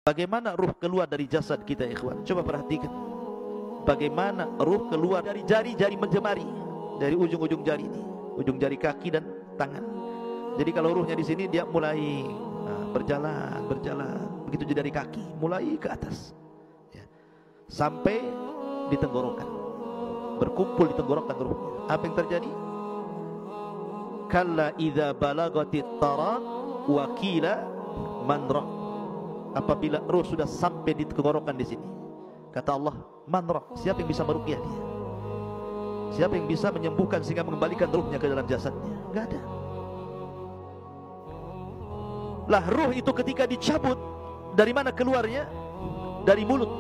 Bagaimana ruh keluar dari jasad kita, ikhwan? Coba perhatikan. Bagaimana ruh keluar dari jari-jari menjemari, dari ujung-ujung jari ini, ujung jari kaki dan tangan. Jadi kalau ruhnya di sini, dia mulai berjalan, begitu dari kaki, mulai ke atas, ya, sampai di tenggorokan, berkumpul di tenggorokan ruhnya. Apa yang terjadi? Kalla idza balagatit taraq wa qila man raq. Apabila ruh sudah sampai di tenggorokan di sini, kata Allah, man raq, siapa yang bisa meruqyah dia? Siapa yang bisa menyembuhkan sehingga mengembalikan ruhnya ke dalam jasadnya? Enggak ada. Lah ruh itu ketika dicabut, dari mana keluarnya? Dari mulut.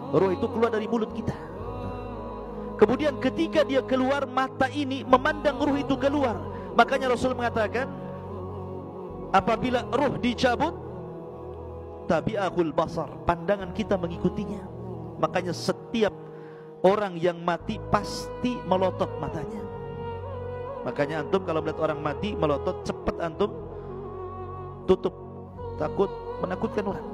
Ruh itu keluar dari mulut kita. Kemudian ketika dia keluar, mata ini memandang ruh itu keluar. Makanya Rasul mengatakan, apabila ruh dicabut, tabi'ahul basar, pandangan kita mengikutinya. Makanya setiap orang yang mati pasti melotot matanya. Makanya antum kalau melihat orang mati melotot, cepat antum tutup, takut menakutkan orang.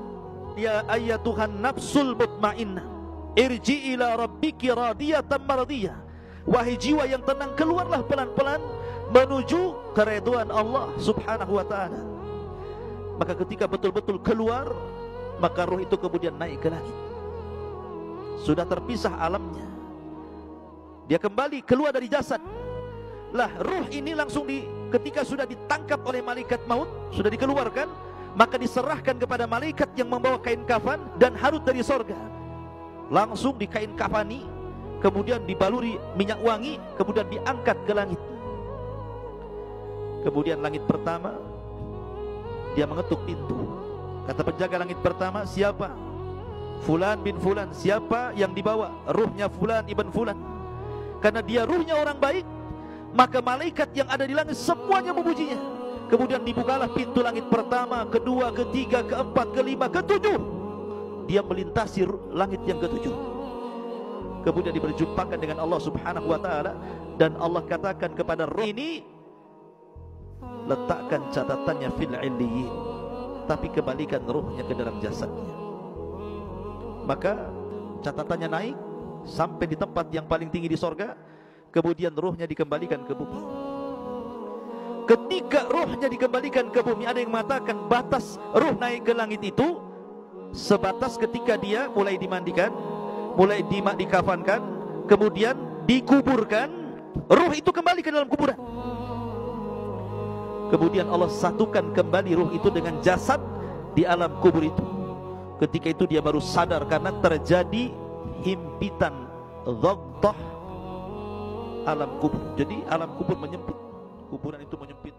Ya ayyatuhan nafsul mutmainnah, irji ila rabbiki radiyatan mardiyah. Wahai jiwa yang tenang, keluarlah pelan-pelan menuju keridhaan Allah subhanahu wa ta'ala. Maka ketika betul-betul keluar, maka ruh itu kemudian naik ke langit. Sudah terpisah alamnya, dia kembali keluar dari jasad. Lah ruh ini langsung ketika sudah ditangkap oleh malaikat maut, sudah dikeluarkan, maka diserahkan kepada malaikat yang membawa kain kafan dan harut dari sorga. Langsung di kain kafani, kemudian dibaluri minyak wangi, kemudian diangkat ke langit. Kemudian langit pertama, dia mengetuk pintu. Kata penjaga langit pertama, siapa? Fulan bin Fulan. Siapa yang dibawa? Ruhnya Fulan ibn Fulan. Karena dia ruhnya orang baik, maka malaikat yang ada di langit semuanya memujinya. Kemudian dibukalah pintu langit pertama, kedua, ketiga, keempat, kelima, ketujuh. Dia melintasi langit yang ketujuh. Kemudian diperjumpakan dengan Allah subhanahu wa ta'ala. Dan Allah katakan kepada ruh ini, letakkan catatannya fil illiyin, tapi kembalikan ruhnya ke dalam jasadnya. Maka catatannya naik sampai di tempat yang paling tinggi di sorga. Kemudian ruhnya dikembalikan ke bumi. Ketika ruhnya dikembalikan ke bumi, ada yang mengatakan batas ruh naik ke langit itu sebatas ketika dia mulai dimandikan, mulai dikafankan, kemudian dikuburkan, ruh itu kembali ke dalam kuburan. Kemudian Allah satukan kembali ruh itu dengan jasad di alam kubur itu. Ketika itu dia baru sadar karena terjadi himpitan dhaddah alam kubur. Jadi alam kubur menyempit, kuburan itu menyempit.